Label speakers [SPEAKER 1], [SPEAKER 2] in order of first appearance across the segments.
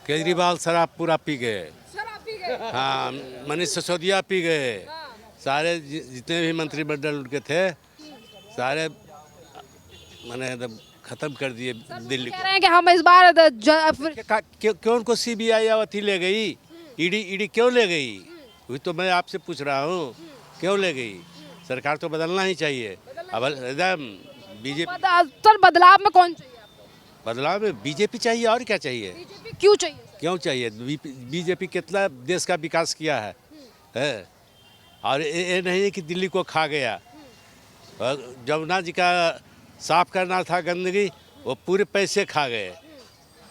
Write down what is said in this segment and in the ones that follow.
[SPEAKER 1] केजरीवाल शराब पूरा पी गए।
[SPEAKER 2] शराब पी गए।
[SPEAKER 1] हाँ, मनीष सिसोदिया पी गए।
[SPEAKER 2] हाँ।
[SPEAKER 1] सारे जितने भी मंत्रिमंडल उनके थे सारे मैंने एकदम खत्म कर दिए दिल्ली
[SPEAKER 2] कह
[SPEAKER 1] को।
[SPEAKER 2] रहे हैं कि हम इस बार
[SPEAKER 1] क्यों उनको सीबीआई अवधि ले गई? ईडी क्यों ले गई? वही तो मैं आपसे पूछ रहा हूँ, क्यों ले गई? सरकार तो बदलना ही चाहिए। अब एकदम बीजेपी
[SPEAKER 2] सर बदलाव में कौन चाहिए आपको?
[SPEAKER 1] बदलाव में बीजेपी चाहिए और क्या चाहिए?
[SPEAKER 2] बीजेपी क्यों चाहिए?
[SPEAKER 1] क्यों चाहिए? बीजेपी कितना देश का विकास किया है? और ये नहीं है कि दिल्ली को खा गया। और जमुना जी का साफ करना था गंदगी, वो पूरे पैसे खा गए।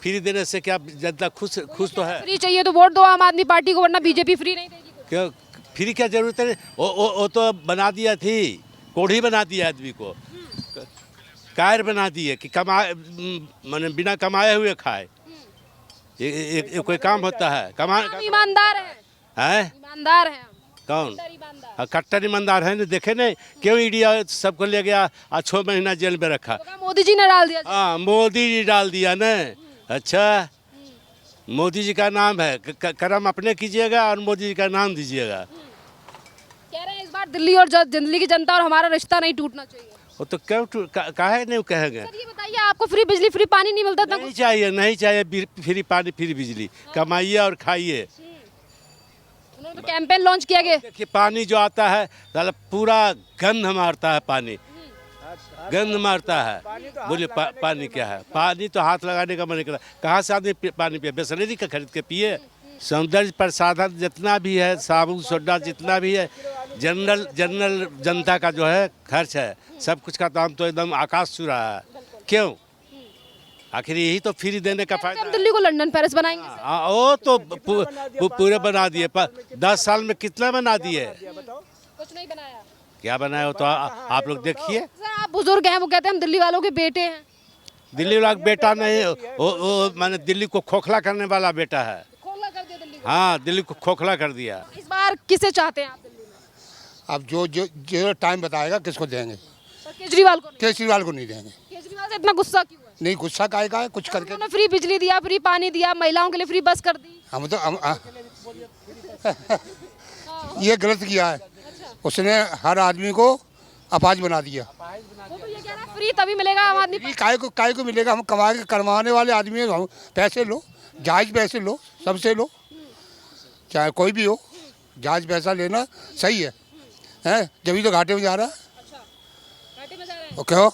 [SPEAKER 1] फ्री देने से क्या जनता खुश तो है?
[SPEAKER 2] फ्री चाहिए तो वोट दो आम आदमी पार्टी को, वरना बीजेपी फ्री नहीं देगी।
[SPEAKER 1] क्यों फ्री क्या जरूरत है? वो तो बना दिया थी, कोढ़ी बना दिया आदमी को, कायर बना दिए कि माने बिना कमाए हुए खाए। ये कोई काम होता है?
[SPEAKER 2] हम ईमानदार हैं। ईमानदार हैं।
[SPEAKER 1] कौन? कट्टर ईमानदार है ना? देखे नहीं क्यों ईडी सबको ले गया और 6 महीना जेल में रखा?
[SPEAKER 2] तो मोदी जी ने डाल दिया।
[SPEAKER 1] हाँ, मोदी जी डाल दिया ना। अच्छा, मोदी जी का नाम है, कर्म अपने कीजिएगा और मोदी जी का नाम दीजिएगा।
[SPEAKER 2] कह रहे हैं इस बार दिल्ली और दिल्ली की जनता और हमारा रिश्ता नहीं टूटना चाहिए।
[SPEAKER 1] वो तो क्यों काहे नहीं कहेंगे?
[SPEAKER 2] सर ये बताइए, आपको फ्री बिजली फ्री पानी नहीं मिलता था?
[SPEAKER 1] नहीं चाहिए, नहीं चाहिए फ्री पानी फ्री बिजली। कमाइए और खाइए।
[SPEAKER 2] उन्होंने तो कैंपेन लॉन्च किया गया।
[SPEAKER 1] देखिए पानी जो आता है साला पूरा गंध मारता है। पानी गंद मारता है। बोलिए पानी क्या है? पानी तो हाथ लगाने का मन नहीं करता। कहाँ से आदमी पानी पिए? बिसलेरी का खरीद के पिए। सौंदर्य प्रसाधन जितना भी है, साबुन सोडा जितना भी है, जनरल जनता का जो है खर्च है, सब कुछ का दाम तो एकदम आकाश छू रहा है। क्यों? आखिर यही तो फ्री देने का फायदा।
[SPEAKER 2] हम दिल्ली को लंदन पेरिस बनाएंगे।
[SPEAKER 1] वो तो पूरे बना दिए। 10 साल में कितना बना दिए?
[SPEAKER 2] कुछ नहीं बनाया।
[SPEAKER 1] क्या बनाया? तो आप लोग देखिए।
[SPEAKER 2] सर आप बुजुर्ग हैं, वो कहते हैं हम दिल्ली वालों के बेटे हैं।
[SPEAKER 1] दिल्ली वाला बेटा नहीं, वो माने दिल्ली को खोखला करने वाला बेटा है।
[SPEAKER 2] खोखला कर दिया दिल्ली को।
[SPEAKER 1] हाँ, दिल्ली को खोखला कर दिया।
[SPEAKER 2] इस बार किसे चाहते हैं आप दिल्ली में?
[SPEAKER 3] अब जो टाइम बताएगा किसको देंगे।
[SPEAKER 2] सर केजरीवाल को नहीं।
[SPEAKER 3] केजरीवाल को नहीं देंगे।
[SPEAKER 2] केजरीवाल से इतना गुस्सा क्यों है?
[SPEAKER 3] नहीं, गुस्सा काहे का है? कुछ करके
[SPEAKER 2] उन्होंने फ्री बिजली दिया, फ्री पानी दिया, महिलाओं के लिए फ्री बस कर दी।
[SPEAKER 3] हम तो ये गलत किया है। उसने हर आदमी को अपाज बना दिया।
[SPEAKER 2] वो तो ये कह रहा है फ्री तभी मिलेगा आम आदमी।
[SPEAKER 3] फ्री काहे को मिलेगा? हम कमाने वाले आदमी हैं। हम पैसे लो, जायज पैसे लो, सबसे लो, चाहे कोई भी हो। जायज पैसा लेना सही है, हैं? जब तो घाटे में जा रहा है।
[SPEAKER 2] घाटे में जा रहे हैं।
[SPEAKER 3] तो क्यों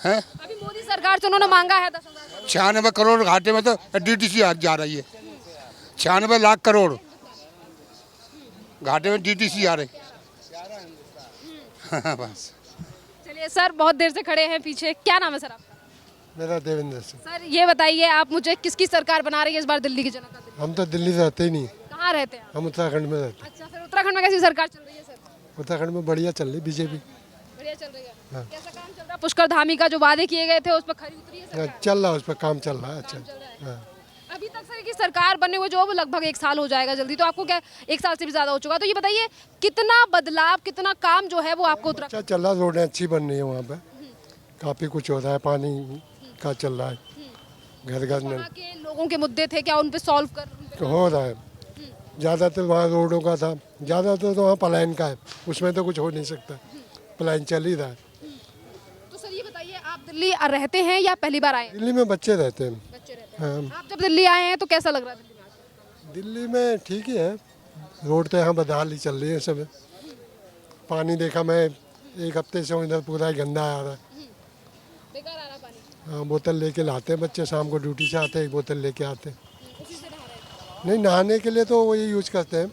[SPEAKER 3] है?
[SPEAKER 2] अभी मोदी सरकार से उन्होंने मांगा है 10,000।
[SPEAKER 3] 96 करोड़ घाटे में तो डीटीसी जा रही है। 96 लाख करोड़ घाटे में डीटीसी आ रही। बस।
[SPEAKER 2] चलिए सर, बहुत देर से खड़े हैं पीछे। क्या नाम है सर आपका?
[SPEAKER 4] मेरा देवेंद्र सिंह।
[SPEAKER 2] सर ये बताइए, आप मुझे किसकी सरकार बना रही है इस बार दिल्ली की जनता?
[SPEAKER 4] हम तो दिल्ली रहते ही नहीं,
[SPEAKER 2] कहाँ रहते हैं आप?
[SPEAKER 4] हम उत्तराखंड में रहते
[SPEAKER 2] अच्छा, फिर उत्तराखंड में कैसी सरकार चल रही है सर?
[SPEAKER 4] हैं। उत्तराखंड में बढ़िया चल रही बीजेपी।
[SPEAKER 2] बढ़िया चल रही है।
[SPEAKER 4] हाँ।
[SPEAKER 2] कैसा काम चल रहा है? पुष्कर धामी का जो वादे किए गए थे उस पर खरी उतरी है सरकार?
[SPEAKER 4] चल रहा है, उस पर काम चल रहा है। अच्छा।
[SPEAKER 2] चल रहा है।
[SPEAKER 4] हाँ।
[SPEAKER 2] अभी तक सर की सरकार बनने हुए जो लगभग 1 साल हो जाएगा जल्दी, तो आपको क्या 1 साल से भी ज्यादा हो चुका, तो ये बताइए कितना बदलाव, कितना काम जो है वो आपको
[SPEAKER 4] अच्छा चल रहा है, रोडें अच्छी बन रही है वहाँ पे, काफ़ी कुछ हो रहा है, पानी का चल रहा है, घर घर
[SPEAKER 2] वहाँ के लोगों के मुद्दे थे क्या, उन पे सॉल्व कर
[SPEAKER 4] हो रहा है। ज़्यादातर वहाँ रोडों का था, ज़्यादातर तो वहाँ पलायन का है, उसमें तो कुछ हो नहीं सकता, पलायन चल ही रहा है।
[SPEAKER 2] तो सर ये बताइए, आप दिल्ली रहते हैं या पहली बार आए हैं?
[SPEAKER 4] दिल्ली में बच्चे रहते हैं।
[SPEAKER 2] बच्चे रहते हैं।
[SPEAKER 4] हाँ,
[SPEAKER 2] आप जब दिल्ली आए हैं तो कैसा लग रहा है दिल्ली में आके?
[SPEAKER 4] दिल्ली में ठीक ही है, रोड तो यहाँ बदहाल ही चल रही है सब। पानी देखा मैं 1 हफ्ते से इधर पूरा ही गंदा आ रहा है।
[SPEAKER 2] बेकार आ रहा पानी।
[SPEAKER 4] हाँ, बोतल लेके लाते हैं बच्चे, शाम को ड्यूटी से आते हैं 1 बोतल लेके आते हैं।
[SPEAKER 2] उसी से नहा रहे हैं।
[SPEAKER 4] नहीं, नहाने के लिए तो वही यूज करते हैं,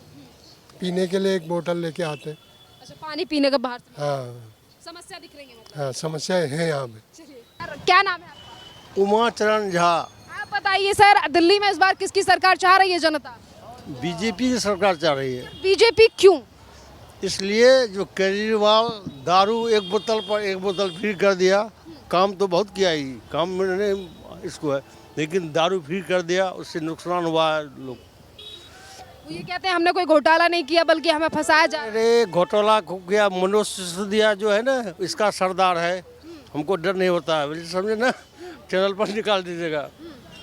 [SPEAKER 4] पीने के लिए 1 बोतल लेके आते हैं।
[SPEAKER 2] अच्छा, पानी पीने का बाहर से
[SPEAKER 4] हाँ
[SPEAKER 2] समस्या दिख रही है मतलब।
[SPEAKER 4] हाँ, समस्याएं हैं यहाँ में।
[SPEAKER 2] चलिए। क्या नाम है आपका?
[SPEAKER 5] उमाचरण झा।
[SPEAKER 2] आप बताइए सर, दिल्ली में इस बार किसकी सरकार चाह रही है जनता?
[SPEAKER 5] बीजेपी की सरकार चाह रही है,
[SPEAKER 2] बीजेपी क्यों?
[SPEAKER 5] इसलिए जो केजरीवाल दारू 1 बोतल पर 1 बोतल फ्री कर दिया, काम तो बहुत किया ही, काम मैंने इसको है, लेकिन दारू फ्री कर दिया, उससे नुकसान हुआ है लोग।
[SPEAKER 2] वो ये कहते हैं हमने कोई घोटाला नहीं किया बल्कि हमें फंसाया जा रहा है।
[SPEAKER 5] अरे घोटाला हो गया, मनोज सिसोदिया जो है ना, इसका सरदार है, हमको डर नहीं होता है, समझे ना, चैनल पर निकाल दीजिएगा।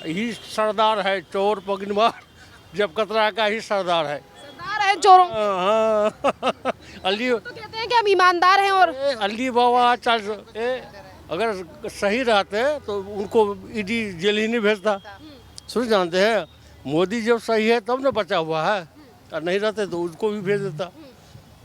[SPEAKER 5] ही सरदार है, चोर पगनवार जब कतरा का ही सरदार है।
[SPEAKER 2] सरदार है चोरों
[SPEAKER 5] हाँ अली
[SPEAKER 2] तो कहते हैं कि हम ईमानदार हैं और
[SPEAKER 5] अली बाबा अगर सही रहते तो उनको ईडी जेल ही नहीं भेजता। सुन जानते हैं, मोदी जब सही है तब ना बचा हुआ है, और नहीं रहते तो उसको भी भेज देता।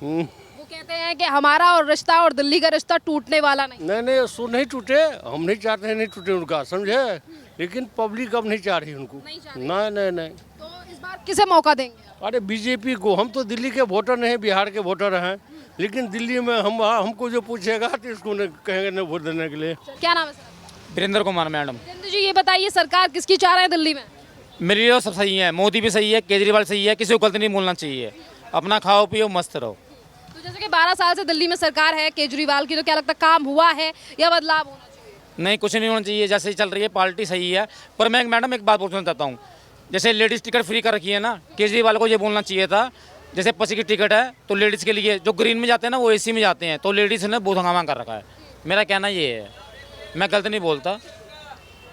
[SPEAKER 2] वो कहते हैं कि हमारा और रिश्ता और दिल्ली का रिश्ता टूटने वाला नहीं।
[SPEAKER 5] नहीं सो नहीं टूटे, हम नहीं चाहते हैं नहीं टूटे उनका, समझे, लेकिन पब्लिक अब नहीं चाह रही उनको। नहीं।
[SPEAKER 2] तो इस बार किसे मौका देंगे?
[SPEAKER 5] अरे बीजेपी को। हम तो दिल्ली के वोटर नहीं, बिहार के वोटर हैं, लेकिन दिल्ली में हमको जो पूछेगा तो इसको कहेंगे नहीं वोट देने के लिए।
[SPEAKER 2] क्या नाम है सर?
[SPEAKER 6] वीरेंद्र कुमार मैडम।
[SPEAKER 2] वीरेंद्र जी ये बताइए, सरकार किसकी चाह रहे हैं दिल्ली में?
[SPEAKER 6] मेरी तो सब सही है, मोदी भी सही है, केजरीवाल सही है, किसी को गलत नहीं बोलना चाहिए, अपना खाओ पियो मस्त रहो।
[SPEAKER 2] तो जैसे कि 12 साल से दिल्ली में सरकार है केजरीवाल की, तो क्या लगता है काम हुआ है या बदलाव होना चाहिए?
[SPEAKER 6] नहीं, कुछ नहीं होना चाहिए, जैसे ही चल रही है पार्टी सही है। पर मैं मैडम एक बात बोलना चाहता हूँ, जैसे लेडीज़ टिकट फ्री कर रखी है ना, केजरीवाल को ये बोलना चाहिए था, जैसे 25 की टिकट है तो लेडीज़ के लिए जो ग्रीन में जाते हैं ना वो एसी में जाते हैं, तो लेडीज़ ने बहुत हंगामा कर रखा है। मेरा कहना ये है, मैं गलत नहीं बोलता,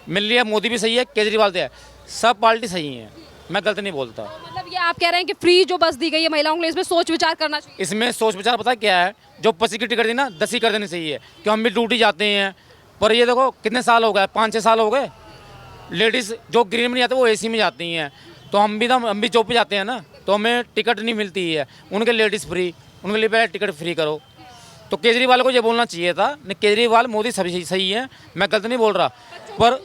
[SPEAKER 6] मिल लिया, मोदी भी सही है, केजरीवाल तो है, सब पार्टी सही है, मैं गलत नहीं बोलता।
[SPEAKER 2] तो मतलब ये आप कह रहे हैं कि फ्री जो बस दी गई है महिलाओं के लिए, इसमें सोच विचार करना चाहिए?
[SPEAKER 6] इसमें सोच विचार पता क्या है, जो 25 की टिकट थी ना 10 ही कर देनी चाहिए, कि हम भी ड्यूटी जाते हैं। पर ये देखो कितने साल हो गए, 5-6 साल हो गए, लेडीज़ जो ग्रीन में नहीं जाते वो एसी में जाती हैं, तो हम भी जॉब पे जाते हैं ना, तो हमें टिकट नहीं मिलती है, उनके लेडीज़ फ्री, उनके लिए पहले टिकट फ्री करो। तो केजरीवाल को ये बोलना चाहिए था, नहीं केजरीवाल मोदी सभी सही है, मैं गलत नहीं बोल रहा, पर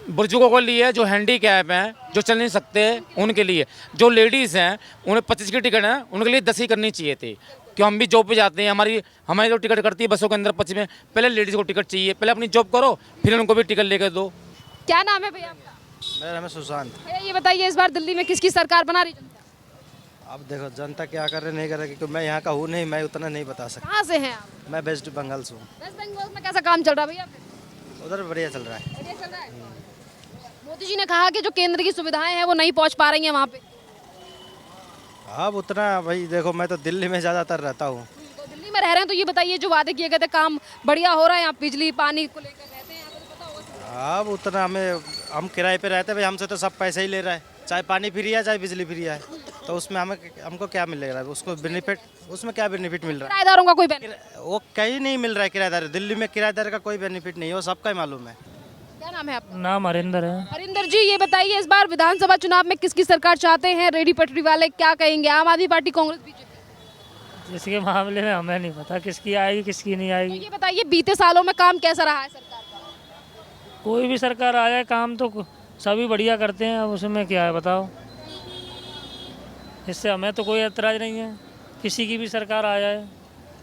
[SPEAKER 6] बुजुर्गों के लिए जो हैंडीकैप हैं, जो चल नहीं सकते, उनके लिए, जो लेडीज़ हैं उन्हें 25 की टिकट है, उनके लिए 10 ही करनी चाहिए थी, कि हम भी जॉब पे जाते हैं, हमारी जो टिकट करती है बसों के अंदर 25 में, पहले लेडीज़ को टिकट चाहिए, पहले अपनी जॉब करो फिर उनको भी टिकट लेकर दो।
[SPEAKER 2] क्या नाम है भैया आपका?
[SPEAKER 7] मेरा नाम है सुशांत।
[SPEAKER 2] भैया ये बताइए, इस बार दिल्ली में किसकी सरकार बना रही जनता?
[SPEAKER 7] अब देखो जनता क्या कर रहे नहीं कर रहे, क्योंकि मैं यहाँ का हूँ नहीं, मैं उतना नहीं बता सकता।
[SPEAKER 2] कहाँ से हैं आप?
[SPEAKER 7] मैं वेस्ट बंगाल से हूँ।
[SPEAKER 2] वेस्ट बंगाल में कैसा काम चल रहा है भैया?
[SPEAKER 7] उधर बढ़िया चल रहा है।
[SPEAKER 2] बढ़िया चल रहा है। मोदी जी ने कहा कि जो केंद्र की सुविधाएं हैं वो नहीं पहुंच पा रही हैं वहाँ पे।
[SPEAKER 7] अब उतना भाई देखो, मैं तो दिल्ली में ज़्यादातर रहता हूँ।
[SPEAKER 2] तो दिल्ली में रह रहे हैं, तो ये बताइए जो वादे किए गए थे काम बढ़िया हो रहा है? यहाँ बिजली पानी को लेकर रहते हैं, आपको तो पता होगा।
[SPEAKER 7] अब उतना हम किराए पे रहते हैं भाई, हमसे तो सब पैसे ही ले रहा है, चाहे पानी फ्री है चाहे बिजली फ्री है, तो उसमें हमको क्या मिलेगा, उसको बेनिफिट, उसमें क्या बेनिफिट मिल रहा
[SPEAKER 2] किराएदारों का कोई बेनिफिट?
[SPEAKER 7] है? वो कहीं नहीं मिल रहा है किराएदार, दिल्ली में किराएदार का कोई बेनिफिट नहीं है, वो सबका ही मालूम है।
[SPEAKER 2] क्या नाम है आपका?
[SPEAKER 8] नाम हरिंदर है।
[SPEAKER 2] हरिंदर जी ये बताइए, इस बार विधानसभा चुनाव में किसकी सरकार चाहते हैं? रेडी पटरी वाले क्या कहेंगे, आम आदमी पार्टी, कांग्रेस, बीजेपी?
[SPEAKER 8] इसके मामले में हमें नहीं पता किसकी आएगी किसकी नहीं
[SPEAKER 2] तो
[SPEAKER 8] आएगी।
[SPEAKER 2] ये बताइए बीते सालों में काम कैसा रहा है सरकार का?
[SPEAKER 8] कोई भी सरकार आ जाए काम तो सभी बढ़िया करते हैं, अब उसमें क्या है बताओ, इससे हमें तो कोई एतराज़ नहीं है, किसी की भी सरकार आ जाए,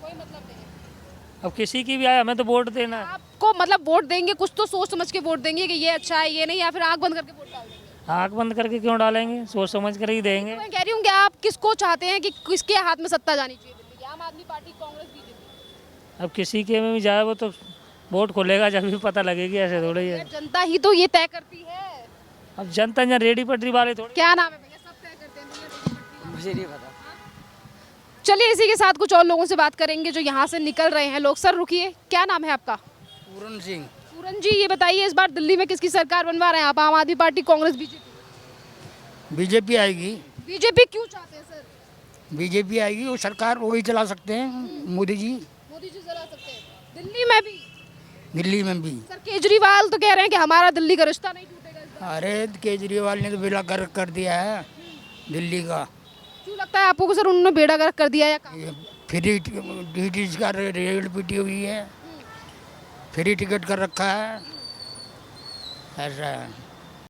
[SPEAKER 2] कोई मतलब नहीं।
[SPEAKER 8] अब किसी की भी आए हमें तो वोट देना है।
[SPEAKER 2] आपको मतलब वोट देंगे, कुछ तो सोच समझ के वोट देंगे कि ये अच्छा है ये नहीं, या फिर आंख बंद करके वोट डाल देंगे?
[SPEAKER 8] आँख बंद करके क्यों डालेंगे, सोच समझ कर ही देंगे।
[SPEAKER 2] मैं कह रही हूँ कि आप किसको चाहते हैं कि किसके हाथ में सत्ता जानी चाहिए दिल्ली की? आम आदमी पार्टी, कांग्रेस, बीजेपी?
[SPEAKER 8] अब किसी के में भी जाए वो तो वोट खोलेगा जब भी पता लगेगी, ऐसे थोड़ा ही है।
[SPEAKER 2] जनता ही तो ये तय करती है।
[SPEAKER 8] अब जनता यहाँ रेडी पटरी वाले थोड़ी।
[SPEAKER 2] क्या नाम है भैया? सब तय करते हैं भैया, रेडी पटरी वाले।
[SPEAKER 7] मुझे नहीं पता।
[SPEAKER 2] चलिए इसी के साथ कुछ और लोगों से बात करेंगे जो यहाँ से निकल रहे हैं लोग। सर रुकिए, क्या नाम है आपका?
[SPEAKER 7] पूरन सिंह।
[SPEAKER 2] पूरन जी ये बताइए, इस बार दिल्ली में किसकी सरकार बनवा रहे हैं आप? आम आदमी पार्टी, कांग्रेस, बीजेपी?
[SPEAKER 9] बीजेपी आएगी।
[SPEAKER 2] बीजेपी क्यों चाहते हैं सर?
[SPEAKER 9] बीजेपी आएगी, वो सरकार वही चला सकते हैं, मोदी जी।
[SPEAKER 2] मोदी जी चला सकते हैं दिल्ली में भी?
[SPEAKER 9] दिल्ली में भी।
[SPEAKER 2] सर केजरीवाल तो कह रहे हैं कि हमारा दिल्ली का रिश्ता नहीं टूटेगा इस बार।
[SPEAKER 9] अरे केजरीवाल ने तो बेड़ा गर्क कर दिया है दिल्ली का।
[SPEAKER 2] क्यों लगता है आपको कि सर उन्होंने बेड़ा गर्क कर दिया या क्या?
[SPEAKER 9] ये फ्री टिकट का रेट पीटी हुई है, फ्री टिकट कर रखा है, ऐसा है।